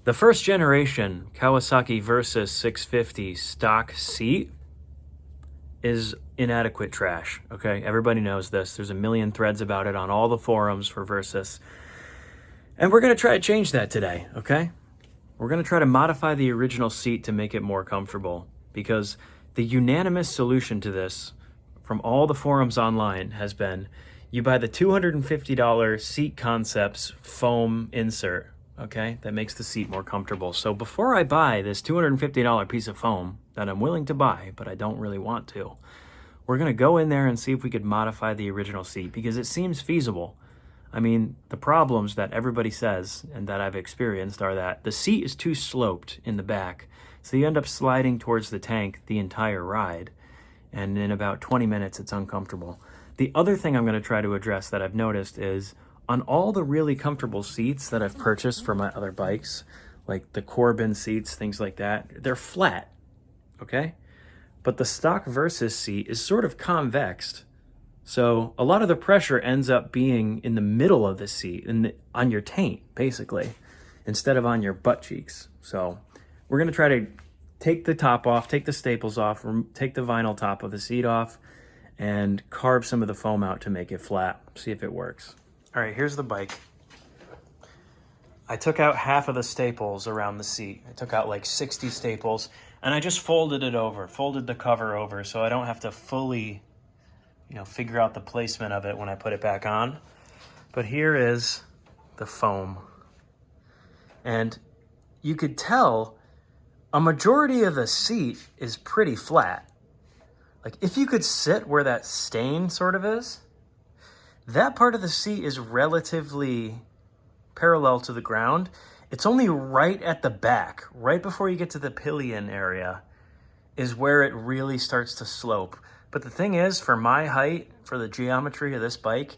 The first generation Kawasaki Versys 650 stock seat is inadequate trash, okay? Everybody knows this. There's a million threads about it on all the forums for Versys. And we're going to try to change that today, okay? We're going to try to modify the original seat to make it more comfortable, because the unanimous solution to this from all the forums online has been you buy the $250 Seat Concepts foam insert, okay, that makes the seat more comfortable. So before I buy this $250 piece of foam that I'm willing to buy, but I don't really want to, we're going to go in there and see if we could modify the original seat, because it seems feasible. I mean, the problems that everybody says and that I've experienced are that the seat is too sloped in the back, so you end up sliding towards the tank the entire ride, and in about 20 minutes it's uncomfortable. The other thing I'm going to try to address that I've noticed is on all the really comfortable seats that I've purchased for my other bikes, like the Corbin seats, things like that, they're flat, okay? But the stock Versys seat is sort of convexed. So a lot of the pressure ends up being in the middle of the seat, on your taint, basically, instead of on your butt cheeks. So we're going to try to take the top off, take the staples off, take the vinyl top of the seat off, and carve some of the foam out to make it flat. See if it works. All right, here's the bike. I took out half of the staples around the seat. I took out like 60 staples, and I just folded it over, folded the cover over, so I don't have to fully, figure out the placement of it when I put it back on. But here is the foam. And you could tell a majority of the seat is pretty flat. Like if you could sit where that stain sort of is, that part of the seat is relatively parallel to the ground. It's only right at the back, right before you get to the pillion area, is where it really starts to slope. But the thing is, for my height, for the geometry of this bike,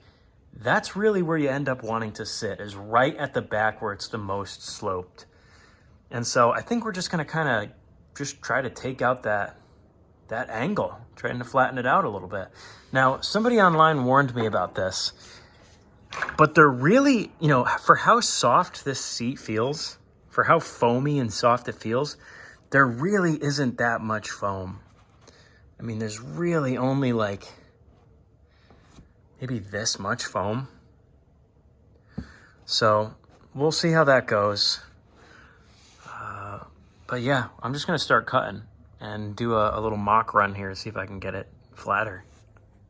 that's really where you end up wanting to sit, is right at the back where it's the most sloped. And so I think we're just going to kind of just try to take out that angle, trying to flatten it out a little bit. Now, somebody online warned me about this, but they're really, for how soft this seat feels, for how foamy and soft it feels, there really isn't that much foam. I mean, there's really only like maybe this much foam. So we'll see how that goes. But yeah, I'm just going to start cutting and do a little mock run here, see if I can get it flatter.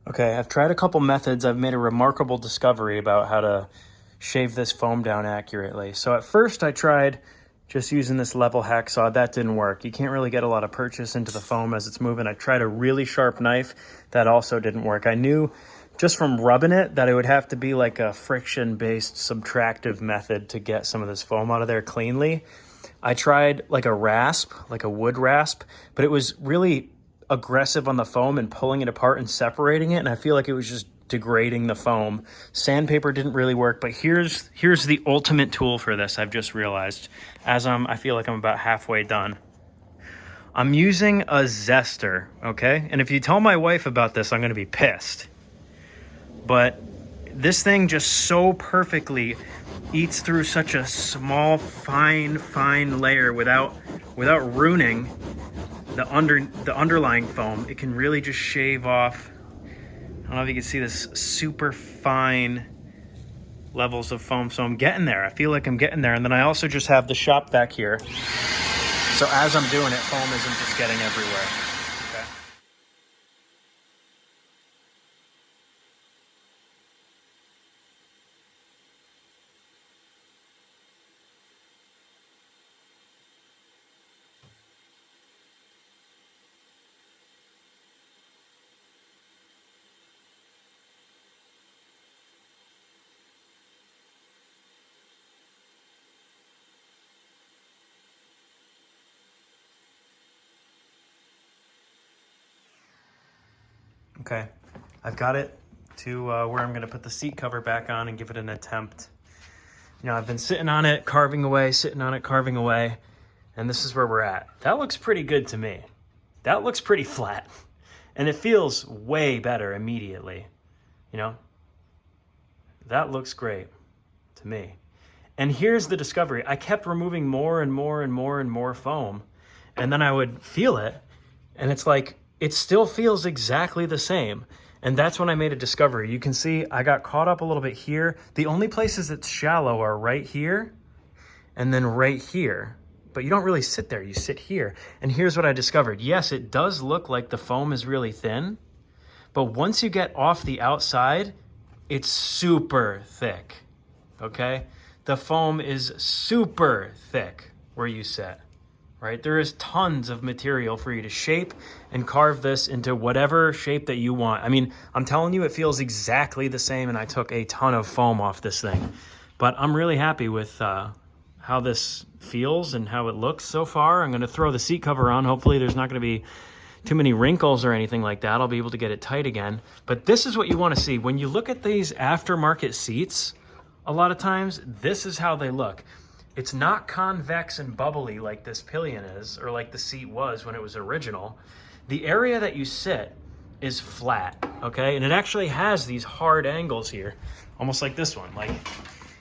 Okay, I've tried a couple methods. I've made a remarkable discovery about how to shave this foam down accurately. So at first I tried just using this level hacksaw. That didn't work. You can't really get a lot of purchase into the foam as it's moving. I tried a really sharp knife. That also didn't work. I knew just from rubbing it that it would have to be like a friction-based subtractive method to get some of this foam out of there cleanly. I tried like a rasp, like a wood rasp, but it was really aggressive on the foam and pulling it apart and separating it, and I feel like it was just degrading the foam. Sandpaper didn't really work, but here's the ultimate tool for this. I've just realized as I feel like I'm about halfway done. I'm using a zester, okay? And if you tell my wife about this, I'm gonna be pissed. But this thing just so perfectly eats through such a small, fine layer without ruining the underlying foam. It can really just shave off. I don't know if you can see this super fine levels of foam. So I'm getting there. I feel like I'm getting there. And then I also just have the shop vac here. So as I'm doing it, foam isn't just getting everywhere. Okay. Okay, I've got it to where I'm going to put the seat cover back on and give it an attempt. I've been sitting on it, carving away, and this is where we're at. That looks pretty good to me. That looks pretty flat, and it feels way better immediately. That looks great to me. And here's the discovery. I kept removing more and more and more and more foam, and then I would feel it, and it's like, it still feels exactly the same. And that's when I made a discovery. You can see I got caught up a little bit here. The only places that's shallow are right here and then right here. But you don't really sit there, you sit here. And here's what I discovered. Yes, it does look like the foam is really thin, but once you get off the outside, it's super thick, okay? The foam is super thick where you sit, right? There is tons of material for you to shape and carve this into whatever shape that you want. I mean, I'm telling you, it feels exactly the same, and I took a ton of foam off this thing. But I'm really happy with how this feels and how it looks so far. I'm gonna throw the seat cover on. Hopefully there's not gonna be too many wrinkles or anything like that. I'll be able to get it tight again. But this is what you wanna see. When you look at these aftermarket seats, a lot of times, this is how they look. It's not convex and bubbly like this pillion is, or like the seat was when it was original. The area that you sit is flat, okay? And it actually has these hard angles here, almost like this one. Like,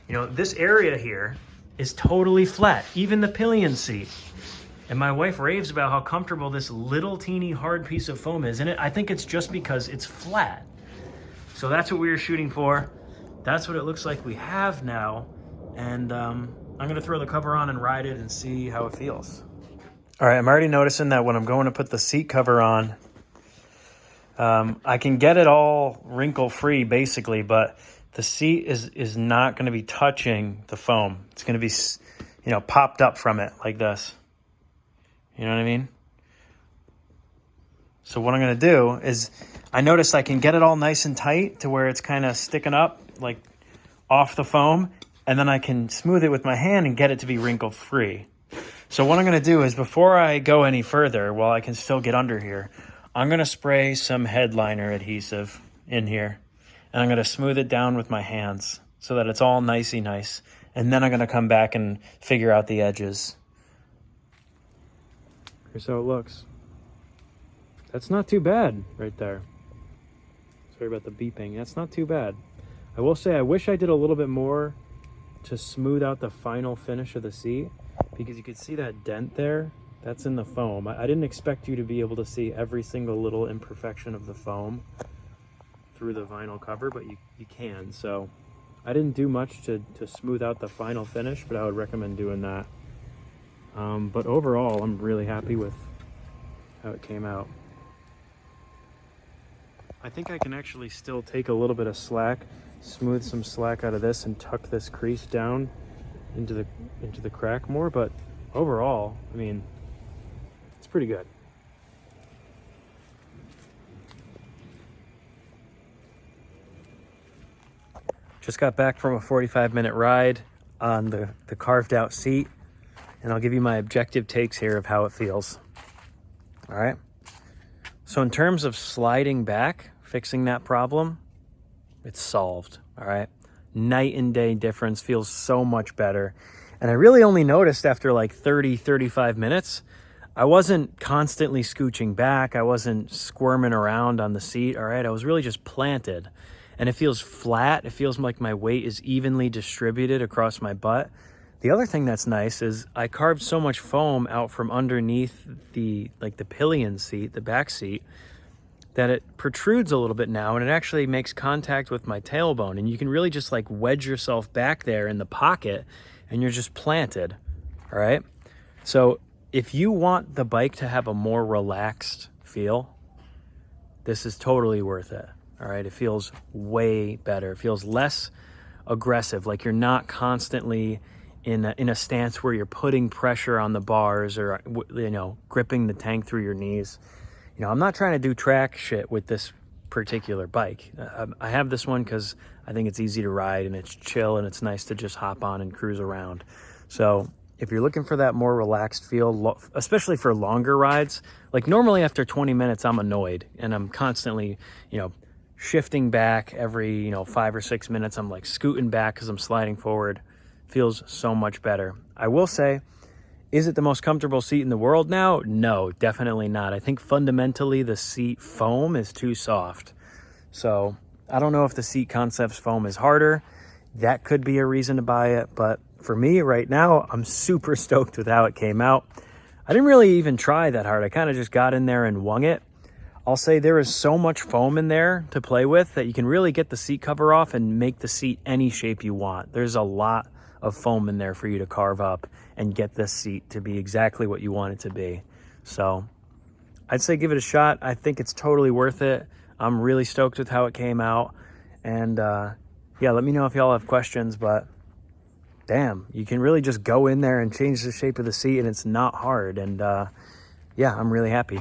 you know, this area here is totally flat, even the pillion seat. And my wife raves about how comfortable this little teeny hard piece of foam is. And I think it's just because it's flat. So that's what we were shooting for. That's what it looks like we have now. And I'm gonna throw the cover on and ride it and see how it feels. All right, I'm already noticing that when I'm going to put the seat cover on, I can get it all wrinkle free basically, but the seat is not gonna be touching the foam. It's gonna be, you know, popped up from it like this. You know what I mean? So what I'm gonna do is, I noticed I can get it all nice and tight to where it's kind of sticking up, like off the foam, and then I can smooth it with my hand and get it to be wrinkle free. So what I'm gonna do is, before I go any further, while I can still get under here, I'm gonna spray some headliner adhesive in here, and I'm gonna smooth it down with my hands so that it's all nicey nice. And then I'm gonna come back and figure out the edges. Here's how it looks. That's not too bad right there. Sorry about the beeping. That's not too bad. I will say I wish I did a little bit more to smooth out the final finish of the seat, because you could see that dent there. That's in the foam. I didn't expect you to be able to see every single little imperfection of the foam through the vinyl cover, but you can. So I didn't do much to smooth out the final finish, but I would recommend doing that. But overall, I'm really happy with how it came out. I think I can actually still take a little bit of slack, smooth some slack out of this, and tuck this crease down into the crack more. But overall, I mean, it's pretty good. Just got back from a 45-minute ride on the carved out seat, and I'll give you my objective takes here of how it feels. All right. So in terms of sliding back, fixing that problem, it's solved. All right. Night and day difference, feels so much better. And I really only noticed after like 30, 35 minutes, I wasn't constantly scooching back. I wasn't squirming around on the seat. All right. I was really just planted, and it feels flat. It feels like my weight is evenly distributed across my butt. The other thing that's nice is I carved so much foam out from underneath the pillion seat, the back seat, that it protrudes a little bit now, and it actually makes contact with my tailbone, and you can really just like wedge yourself back there in the pocket, and you're just planted. All right. So if you want the bike to have a more relaxed feel, this is totally worth it. All right. It feels way better. It feels less aggressive. Like you're not constantly in a stance where you're putting pressure on the bars, or, you know, gripping the tank through your knees. You know, I'm not trying to do track shit with this particular bike. I have this one because I think it's easy to ride and it's chill and it's nice to just hop on and cruise around. So if you're looking for that more relaxed feel, especially for longer rides, like normally after 20 minutes, I'm annoyed and I'm constantly, you know, shifting back every, you know, 5 or 6 minutes. I'm like scooting back because I'm sliding forward. Feels so much better. I will say, is it the most comfortable seat in the world now? No, definitely not. I think fundamentally the seat foam is too soft. So I don't know if the Seat Concepts foam is harder. That could be a reason to buy it, but for me right now, I'm super stoked with how it came out. I didn't really even try that hard. I kind of just got in there and wung it. I'll say there is so much foam in there to play with that you can really get the seat cover off and make the seat any shape you want. There's a lot of foam in there for you to carve up and get this seat to be exactly what you want it to be. So I'd say give it a shot. I think it's totally worth it. I'm really stoked with how it came out. And yeah, let me know if y'all have questions, but damn, you can really just go in there and change the shape of the seat and it's not hard. And yeah, I'm really happy.